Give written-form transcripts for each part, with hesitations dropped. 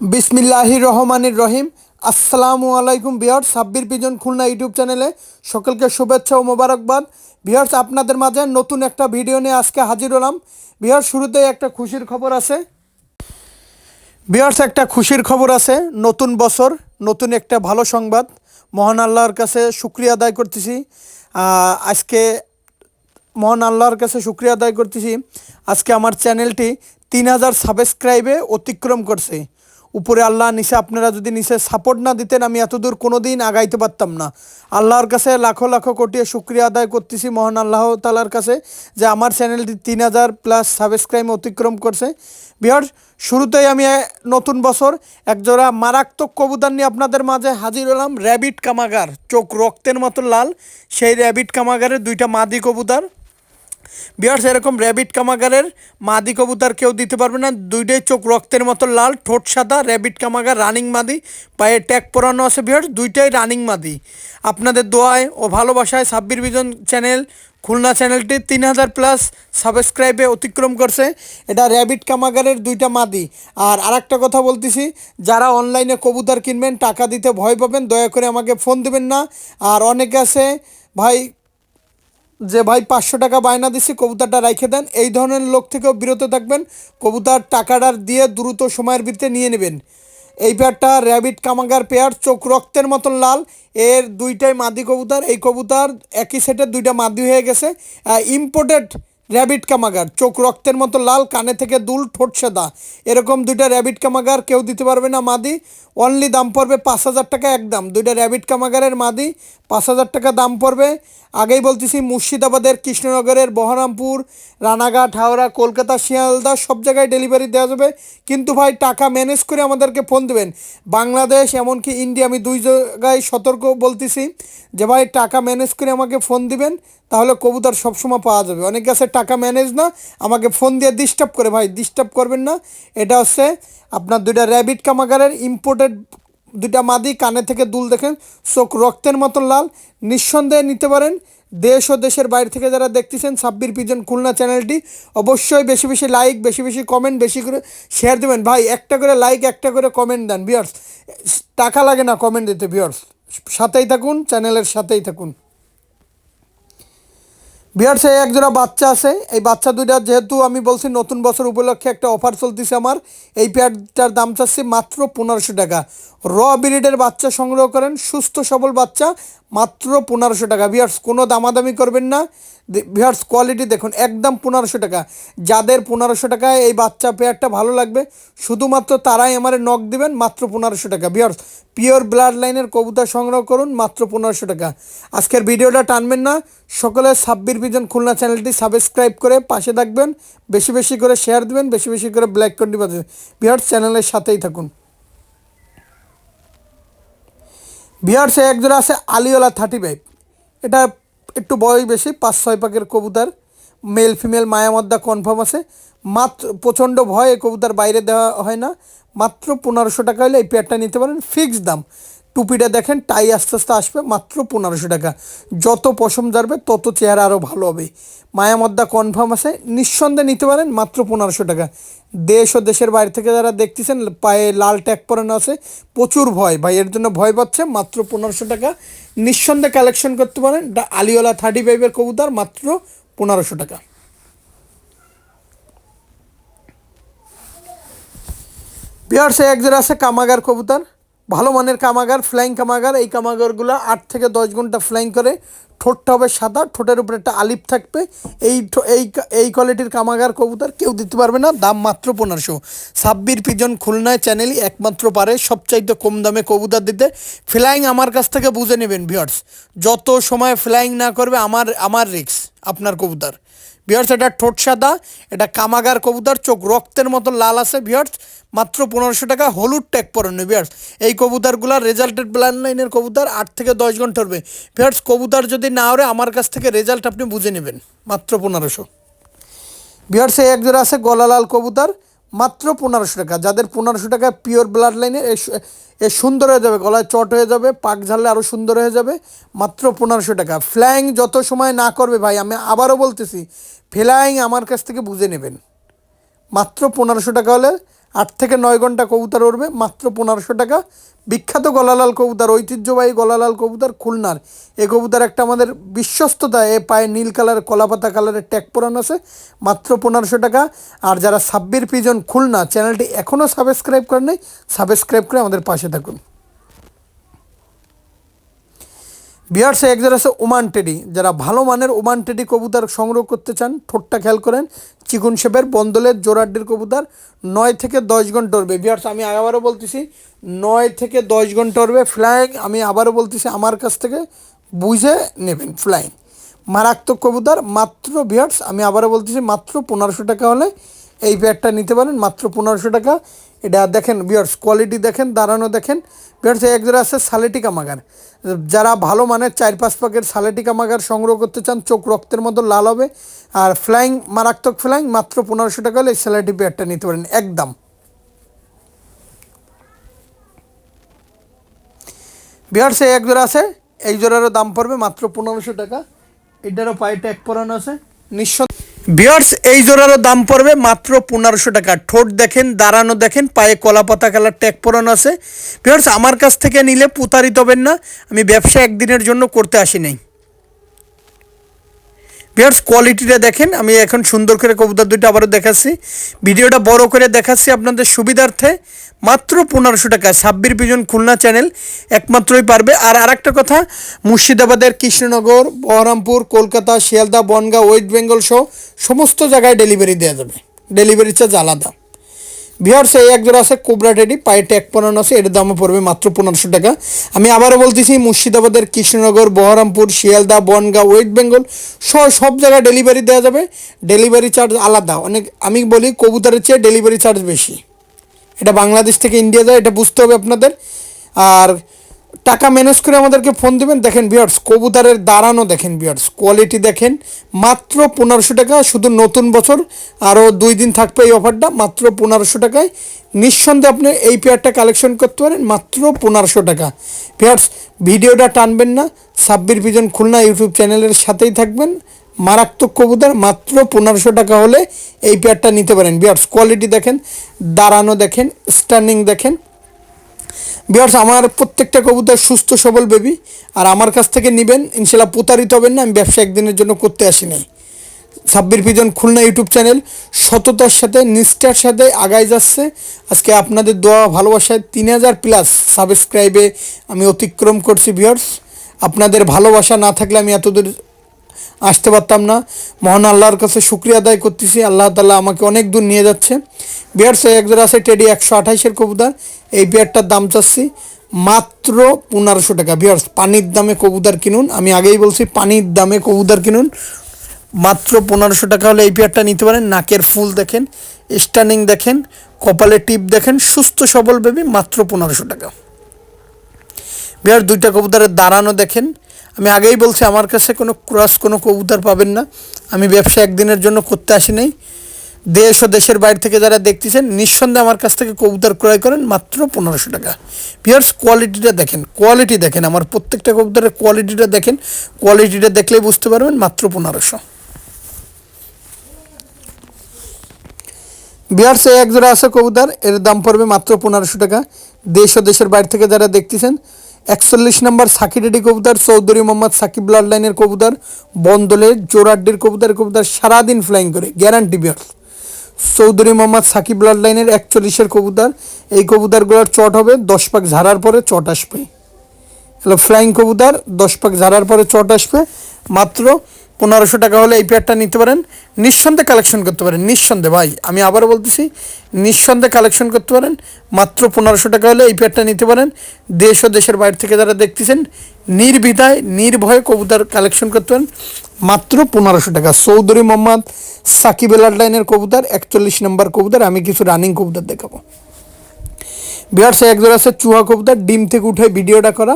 বিসমিল্লাহির রহমানির রহিম। আসসালামু আলাইকুম viewers, Sabbir pigeon Khulna YouTube চ্যানেলে সকলকে শুভেচ্ছা ও মোবারকবাদ। ভিউয়ার্স, আপনাদের মাঝে নতুন একটা ভিডিও নিয়ে আজকে হাজির হলাম। ভিউয়ার্স, শুরুতেই একটা খুশির খবর আছে। ভিউয়ার্স, একটা খুশির খবর আছে। নতুন বছর, নতুন একটা ভালো সংবাদ। মহান আল্লাহর কাছে শুকরিয়া আদায় করতেছি। আজকে মহান আল্লাহর কাছে শুকরিয়া আদায় করতেছি, আজকে আমার চ্যানেলটি 3,000 সাবস্ক্রাইবে অতিক্রম করছে। উপরে আল্লাহ, নিচে আপনারা যদি নিচে সাপোর্ট না দিতেন আমি এতদূর কোনো দিন আগাইতে পারতাম না। আল্লাহর কাছে লাখো লাখো কোটি শুকরিয়া আদায় করতেছি মহান আল্লাহ তাআলার কাছে, যে আমার চ্যানেলটি 3,000 প্লাস সাবস্ক্রাইব অতিক্রম করছে। ভিউয়ার্স, শুরুতেই আমি নতুন বছর একজোড়া মারাত্মক কবুতর নিয়ে আপনাদের মাঝে হাজির হলাম। র্যাবিট কামাগার, চোখ রক্তের মতো লাল, সেই র্যাবিট কামাগারের দুইটা মাদি কবুতর। ভিউয়ার্স, এরকম র্যাবিট কামাগারের মাদি কবুতর কেউ দিতে পারবে না। দুইটাই চোখ রক্তের মতো লাল, ঠোঁট সাদা, র্যাবিট কামাগার রানিং মাদি, পায়ে ট্যাগ পরানো আছে। ভিউয়ার্স, দুইটাই রানিং মাদি। আপনাদের দোয়ায় ও ভালোবাসায় সাব্বির ভিজন চ্যানেল, খুলনা চ্যানেলটি 3,000 প্লাস সাবস্ক্রাইবে অতিক্রম করছে। এটা র্যাবিট কামাগারের দুইটা মাদি। আর আরেকটা কথা বলতেছি, যারা অনলাইনে কবুতর কিনবেন টাকা দিতে ভয় পাবেন, দয়া করে আমাকে ফোন দেবেন না। আর অনেকে আছে ভাই, যে ভাই 500 টাকা বায়না দিচ্ছি কবুতরটা রাইখে দেন, এই ধরনের লোক থেকেও বিরত থাকবেন। কবুতর টাকাটা দিয়ে দ্রুত সময়ের ভিতরে নিয়ে নেবেন। এই পেয়ারটা র্যাবিট কামাগার পেয়ার, চোখ রক্তের মতন লাল, এর দুইটাই মাদি কবুতর। এই কবুতর একই সেটের দুইটা মাদি হয়ে গেছে। ইম্পোর্টেড র্যাবিট কামাগার, চোখ রক্তের মতো লাল, কানে থেকে দুল, ঠোঁট সাদা, এরকম দুইটা র্যাবিট কামাগার কেউ দিতে পারবে না মাদি। অনলি দাম পড়বে 5,000 টাকা একদম। দুইটা র্যাবিট কামাগারের মাদি 5,000 টাকা দাম পড়বে। আগেই বলতেছি, মুর্শিদাবাদের, কৃষ্ণনগরের, বহরমপুর, রানাঘাট, হাওড়া, কলকাতা, শিয়ালদা সব জায়গায় ডেলিভারি দেওয়া যাবে। কিন্তু ভাই টাকা ম্যানেজ করে আমাদেরকে ফোন দেবেন। বাংলাদেশ এমনকি ইন্ডিয়া, আমি দুই জায়গায় সতর্ক বলতেছি যে ভাই টাকা ম্যানেজ করে আমাকে ফোন দিবেন, তাহলে কবুতর সবসময় পাওয়া যাবে। অনেকে আছে টাকা ম্যানেজ না, আমাকে ফোন দিয়ে ডিস্টার্ব করে। ভাই ডিস্টার্ব করবেন না। এটা হচ্ছে আপনার দুইটা র্যাবিট কামাগারের ইম্পোর্টেড দুইটা মাদি, কানে থেকে দুল দেখেন, চোখ রক্তের মতো লাল, নিঃসন্দেহে নিতে পারেন। দেশ ও দেশের বাইরে থেকে যারা দেখতেছেন সাব্বির পিজন খুলনা চ্যানেলটি, অবশ্যই বেশি বেশি লাইক, বেশি বেশি কমেন্ট, বেশি করে শেয়ার দেবেন। ভাই একটা করে লাইক, একটা করে কমেন্ট দেন ভিউয়ার্স, টাকা লাগে না কমেন্ট দিতে। ভিউয়ার্স, সাথেই থাকুন, চ্যানেলের সাথেই থাকুন। ভিউয়ার্স, এই একজোড়া বাচ্চা আছে। এই বাচ্চা দুইটা, যেহেতু আমি বলছি নতুন বছর উপলক্ষে একটা অফার চলতেছে আমার, এই পেয়ারটার দাম চাচ্ছি মাত্র 1,500 টাকা। র ব্রিডের বাচ্চা সংগ্রহ করেন, সুস্থ সবল বাচ্চা, মাত্র 1,500 টাকা। ভিউয়ার্স, কোনো দামাদামি করবেন না। ভিউয়ার্স, কোয়ালিটি দেখুন, একদম 1,500 টাকা। যাদের 1,500 টাকায় এই বাচ্চা পেয়ারটা ভালো লাগবে, শুধুমাত্র তারাই আমারে নক দিবেন, মাত্র 1,500 টাকা। ভিউয়ার্স, পিওর ব্লাড লাইনের কবুতর সংগ্রহ করুন, মাত্র 1,500 টাকা। আজকের ভিডিওটা টানবেন না, সকলে সাব্বির পিজন খুলনা চ্যানেলটি সাবস্ক্রাইব করে পাশে থাকবেন, বেশি বেশি করে শেয়ার দেবেন, বেশি বেশি করে ব্ল্যাক কন্টি বাজাবেন। ভিউয়ার্স, চ্যানেলের সাথেই থাকুন। ভিউয়ার্স, একজোড়া আছে আলিওলা 35। এটা একটু বয়স বেশি, 5-6 পাকের কবুতর, মেল ফিমেল মায়ামদ্দা কনফার্ম আছে। মাত্র প্রচণ্ড ভয়, এই কবুতর বাইরে দেওয়া হয় না। মাত্র 1,500 টাকা হলে এই পেয়ারটা নিতে পারেন, ফিক্সড দাম। টুপিটা দেখেন, টাই আস্তে আস্তে আসবে, মাত্র 1,500 টাকা। যত পশম যাবে তত চেহারা আরও ভালো হবে। মায়ামদ্দা কনফার্ম আছে, নিঃসন্দেহে নিতে পারেন, মাত্র 1,500 টাকা। দেশ ও দেশের বাইরে থেকে যারা দেখতেছেন, পায়ে লাল ট্যাগ পরানো আছে, প্রচুর ভয় ভাই, এর জন্য ভয় পাচ্ছে। মাত্র 1,500 টাকা, নিঃসন্দেহে কালেকশন করতে পারেন। আলিওলা 35-এর কবুতর, মাত্র 1,500 টাকা। ভিউয়ার্স, একজোড়া আছে কামাগার কবুতর, ভালো মানের কামাগার, ফ্লাইং কামাগার। এই কামাগারগুলো 8 থেকে 10 ঘন্টা ফ্লাইং করে। ঠোঁটটা হবে সাদা, ঠোঁটের উপরে একটা আলিপ থাকবে। এই এই কোয়ালিটির কামাগার কবুতর কেউ দিতে পারবে না, দাম মাত্র 1,500। সাব্বির পিজন খুলনায় চ্যানেলই একমাত্র পারে সবচাইতে কম দামে কবুতর দিতে। ফ্লাইং আমার কাছ থেকে বুঝে নেবেন ভিউয়ার্স, যত সময় ফ্লাইং না করবে আমার রিস্ক আপনার কবুতর। ভিউয়ার্স, এটা ঠোঁট সাদা, এটা কামাগার কবুতর, চোখ রক্তের মতো লাল আছে। ভিউয়ার্স, মাত্র 1,500 টাকা, হলুদ ট্যাগ পরানো। ভিউয়ার্স, এই কবুতরগুলো রেজাল্টেড ব্লাড লাইনের কবুতর, 8 থেকে 10 ঘন্টা হবে। ভিউয়ার্স, কবুতর যদি না ওরে আমার কাছ থেকে রেজাল্ট আপনি বুঝে নেবেন, মাত্র 1,500। ভিউয়ার্স, এই একজোড়া আছে গলালাল কবুতর, মাত্র 1,500 টাকা। যাদের 1,500 টাকা পিওর ব্লাড লাইনে, এ সুন্দর হয়ে যাবে, গলায় চট হয়ে যাবে, পাক ঝাড়লে আরও সুন্দর হয়ে যাবে, মাত্র 1,500 টাকা। ফ্লাইং যত সময় না করবে ভাই, আমি আবারও বলতেছি, ফ্লাইং আমার কাছ থেকে বুঝে নেবেন, মাত্র 1,500 টাকা হলে 8 থেকে 9 ঘন্টা কবুতর উড়বে, মাত্র 1500 টাকা। বিখ্যাত গলালাল কবুতর, ঐতিহ্যবাহী গলালাল কবুতর খুলনার। এই কবুতর একটা আমাদের বিশ্বস্ততা, এ পায়ে নীল কালার কলাপাতা কালারের ট্যাগ পরানো আছে, মাত্র 1500 টাকা। আর যারা সাব্বির পিজন খুলনা চ্যানেলটি এখনও সাবস্ক্রাইব করেন নাই, সাবস্ক্রাইব করে আমাদের পাশে থাকুন। বিয়ার্সে একজন আছে ওমান টেডি, যারা ভালো মানের ওমান টেডি কবুতর সংগ্রহ করতে চান, ঠোঁটটা খেয়াল করেন, চিকুন শেপের বন্দলের জোড়াড্ডির কবুতর, 9 থেকে 10 ঘন্টা উড়বে। বিয়ার্স আমি আবারও বলতেছি 9 থেকে 10 ঘন্টা উড়বে ফ্লাইং। আমি আবারও বলতেছি আমার কাছ থেকে বুঝে নেবেন ফ্লাইং, মারাত্মক কবুতর। মাত্র বিয়ার্স আমি আবারও বলতেছি মাত্র 1500 টাকা হলে এই পেয়ারটা নিতে পারেন, মাত্র 1500 টাকা। এটা দেখেন বিয়ার্স, কোয়ালিটি দেখেন, দাঁড়ানো দেখেন। বিয়ার্স একজোড়া আছে সালেটিকা মাগার, যারা ভালো মানের 4-5 পাকের সালেটিকা মাগার সংগ্রহ করতে চান, চোখ রক্তের মতো লাল হবে আর ফ্লাইং মারাত্মক ফ্লাইং, মাত্র 1500 টাকা হলে এই স্যালাটি পেয়ারটা নিতে পারেন একদম। বিয়ার্স এক জোড়া আছে, এই জোড়ারও দাম পড়বে মাত্র 1500 টাকা। এটারও পায়ে ট্যাগ পরানো আছে নিঃসন্দেহে। বিয়ার্স এই জোড়ারও দাম পড়বে মাত্র 1500 টাকা। ঠোঁট দেখেন, দাঁড়ানো দেখেন, পায়ে কলাপাতা কালার ট্যাগ পরানো আছে। বিয়ার্স আমার কাছ থেকে নিলে প্রতারিত হবেন না, আমি ব্যবসা একদিনের জন্য করতে আসি নাই। বিয়ার্স কোয়ালিটিটা দেখেন, আমি এখন সুন্দর করে কবুতর দুইটা আবারও দেখাচ্ছি, ভিডিওটা বড় করে দেখাচ্ছি আপনাদের সুবিধার্থে। মাত্র 1500 টাকা। সাব্বির পিজন খুলনা চ্যানেল একমাত্রই পারবে। আর আরেকটা কথা, মুর্শিদাবাদের কৃষ্ণনগর, বহরমপুর, কলকাতা, শিয়ালদা, বনগাঁ, ওয়েস্ট বেঙ্গল সহ সমস্ত জায়গায় ডেলিভারি দেওয়া যাবে, ডেলিভারি চার্জ আলাদা। ভিউয়ার্স এই একজোড়া আছে কোবরা টেডি, পায়ে ট্যাগ পরানো আছে, এর দামও পড়বে মাত্র 1500 টাকা। আমি আবারও বলতেছি মুর্শিদাবাদের কৃষ্ণনগর, বহরমপুর, শিয়ালদা, বনগাঁ, ওয়েস্ট বেঙ্গল সব জায়গায় ডেলিভারি দেওয়া যাবে, ডেলিভারি চার্জ আলাদা। অনেক আমি বলি কবুতরের চেয়ে ডেলিভারি চার্জ বেশি, এটা বাংলাদেশ থেকে ইন্ডিয়া যায়, এটা বুঝতে হবে আপনাদের। আর টাকা ম্যানেজ করে আমাদেরকে ফোন দেবেন। দেখেন ভিউয়ার্স কবুতরের দাঁড়ানো দেখেন, ভিউয়ার্স কোয়ালিটি দেখেন, মাত্র 1500 টাকা। শুধু নতুন বছর আরও 2 দিন থাকবে এই অফারটা, মাত্র 1500 টাকায় নিঃসন্দেহে আপনি এই পেয়ারটা কালেকশন করতে পারেন, মাত্র 1500 টাকা। ভিউয়ার্স ভিডিওটা টানবেন না, সাব্বির পিজন খুলনা ইউটিউব চ্যানেলের সাথেই থাকবেন। মারাত্মক কবুতর, মাত্র 1500 টাকা হলে এই পেয়ারটা নিতে পারেন। ভিউয়ার্স কোয়ালিটি দেখেন, দাঁড়ানো দেখেন, স্ট্যান্ডিং দেখেন। ভিউয়ার্স আমার প্রত্যেকটা কবুতর সুস্থ সবল বেবি, আর আমার কাছ থেকে নেবেন ইনশাল্লাহ প্রতারিত হবেন না। আমি ব্যবসা একদিনের জন্য করতে আসি নাই। Sabbir pigeon Khulna YouTube channel সততার সাথে নিষ্ঠার সাথে আগায় যাচ্ছে। আজকে আপনাদের দোয়া ভালোবাসায় 3000+ সাবস্ক্রাইবে আমি অতিক্রম করছি। ভিউয়ার্স আপনাদের ভালোবাসা না থাকলে আমি এতদূর আসতে পারতাম না। মহান আল্লাহর কাছে শুকরিয়া আদায় করতেছি, আল্লাহ তাআলা আমাকে অনেক দূর নিয়ে যাচ্ছে। বিয়ার্স একজোড়া আছে টেডি 128-এর কবুতর, এই বিয়ারটার দাম চাচ্ছি মাত্র 1500 টাকা। বিয়ার্স পানির দামে কবুতর কিনুন, আমি আগেই বলছি পানির দামে কবুতর কিনুন, মাত্র 1500 টাকা হলে এই পেয়ারটা নিতে পারেন। নাকের ফুল দেখেন, স্টানিং দেখেন, কপালে টিপ দেখেন, সুস্থ সবল বেবি, মাত্র 1500 টাকা। বিয়ার দুইটা কবুতরের দাঁড়ানো দেখেন, আমি আগেই বলছি আমার কাছে কোনো ক্রস কোনো কবুতর পাবেন না, আমি ব্যবসা একদিনের জন্য করতে আসি নাই। দেশ ও দেশের বাইরে থেকে যারা দেখতেছেন নিঃসন্দেহে আমার কাছ থেকে কবুতর ক্রয় করেন, মাত্র 1500 টাকা। ভিউয়ার্স কোয়ালিটিটা দেখেন, কোয়ালিটি দেখেন, আমার প্রত্যেকটা কবুতরের কোয়ালিটিটা দেখেন, কোয়ালিটিটা দেখলেই বুঝতে পারবেন, মাত্র 1500। ভিউয়ার্স এক জোড়া আছে কবুতর, এর দাম পড়বে মাত্র 1500 টাকা। দেশ ও দেশের বাইরে থেকে যারা দেখতেছেন 41 নম্বর সাকিডেডি কবুতর, চৌধুরী মোহাম্মদ সাকিব ব্লাড লাইনের কবুতর, বন্দলের জোড়াড্ডির কবুতর, কবুতর সারাদিন ফ্লাইং করে guarantee. Viewers Chowdhury Mohammad Sakib blood লাইনের 41-এর কবুতর, এই কবুতরগুলোর চট হবে 10 পাক ঝাড়ার পরে চট আসবে। হলো ফ্লাইং কবুতর, 10 পাক ঝাড়ার পরে চট আসবে, মাত্র 1500 টাকা হলে এই পেয়ারটা নিতে পারেন। নিঃসন্দেহে কালেকশন করতে পারেন, নিঃসন্দেহে ভাই আমি আবারও বলতেছি, নিঃসন্দেহে কালেকশন করতে পারেন, মাত্র 1500 টাকা হলে এই পেয়ারটা নিতে পারেন। দেশ ও দেশের বাইরে থেকে যারা দেখতেছেন নির্বিধায় নির্ভয়ে কবুতর কালেকশন করতে পারেন, মাত্র 1500 টাকা। চৌধুরী মোহাম্মদ সাকিব ব্লাড লাইনের কবুতর, 41 নম্বর কবুতর। আমি কিছু রানিং কবুতর দেখাবো। বিহার সে একজোড়া আছে চুহা কবুতর, ডিম থেকে উঠে ভিডিওটা করা,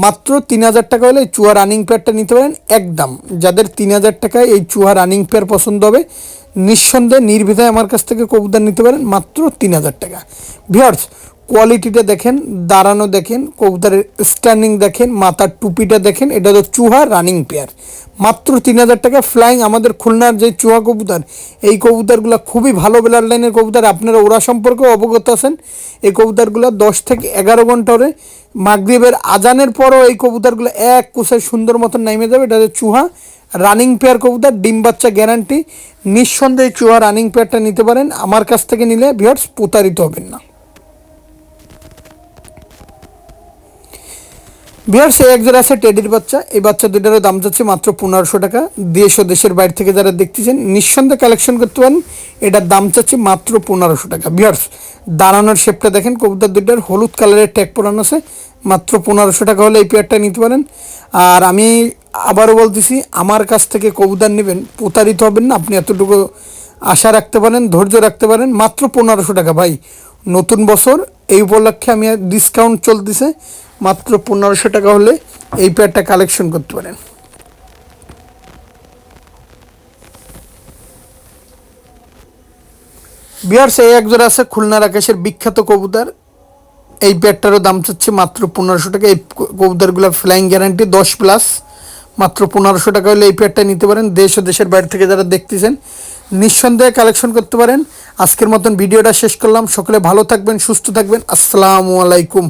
মাত্র 3000 টাকা হলে চুহা রানিং পেয়ারটা নিতে পারেন একদম। যাদের 3000 টাকায় এই চুহা রানিং পেয়ার পছন্দ হবে নিঃসন্দেহে নির্বিধায় আমার কাছ থেকে কবুতর নিতে পারেন, মাত্র 3000 টাকা। ভিউয়ার্স কোয়ালিটিটা দেখেন, দাঁড়ানো দেখেন, কবুতরের স্ট্যান্ডিং দেখেন, মাথার টুপিটা দেখেন। এটা তো চুহা রানিং পেয়ার, মাত্র 3,000 টাকা ফ্লাইং। আমাদের খুলনার যে চুহা কবুতর, এই কবুতরগুলো খুবই ভালো ব্লাড লাইনের কবুতর। আপনারা ওরা সম্পর্কেও অবগত আছেন। এই কবুতরগুলো 10 থেকে 11 ঘন্টা ধরে মাগরিবের আজানের পরও এই কবুতরগুলো এক কুসে সুন্দর মতন নামে যাবে। এটা হচ্ছে চুহা রানিং পেয়ার কবুতর, ডিম বাচ্চা গ্যারান্টি। নিঃসন্দেহে চুহা রানিং পেয়ারটা নিতে পারেন। আমার কাছ থেকে নিলে ভিউয়ার্স প্রতারিত হবেন না। ভিউয়ার্স এক জোড়া আছে টেডির বাচ্চা। এই বাচ্চা দুইটারও দাম যাচ্ছে মাত্র 1500 টাকা। দেশ ও দেশের বাইরে থেকে যারা দেখতেছেন নিঃসন্দেহে কালেকশন করতে পারেন। এটার দাম চাচ্ছে মাত্র 1500 টাকা। ভিউয়ার্স দাঁড়ানোর শেপটা দেখেন, কবুতর দুইটার হলুদ কালারের ট্যাগ পরানো আছে। মাত্র 1500 টাকা হলে এই পেয়ারটা নিতে পারেন। আর আমি আবারও বলতেছি, আমার কাছ থেকে কবুতর নেবেন, প্রতারিত হবেন না। আপনি এতটুকু আশা রাখতে পারেন, ধৈর্য রাখতে পারেন। মাত্র 1500 টাকা ভাই। নতুন বছর এই উপলক্ষে আমি ডিসকাউন্ট চলতেছে, মাত্র 1500 টাকা হলে এই পেয়ারটা কালেকশন করতে পারেন। বিহার্স এই এক জোড়া আছে খুলনার আকাশের বিখ্যাত কবুতর। এই পেয়ারটারও দাম চাচ্ছে মাত্র 1500 টাকা। এই কবুতরগুলো ফ্লাইং গ্যারান্টি 10+। মাত্র 1500 টাকা হলে এই পেয়ারটা নিতে পারেন। দেশ ও দেশের বাইরে থেকে যারা দেখতেছেন নিঃসন্দেহে কালেকশন করতে পারেন। আজকের মতন ভিডিওটা শেষ করলাম। সকলে ভালো থাকবেন, সুস্থ থাকবেন। আসসালামু আলাইকুম।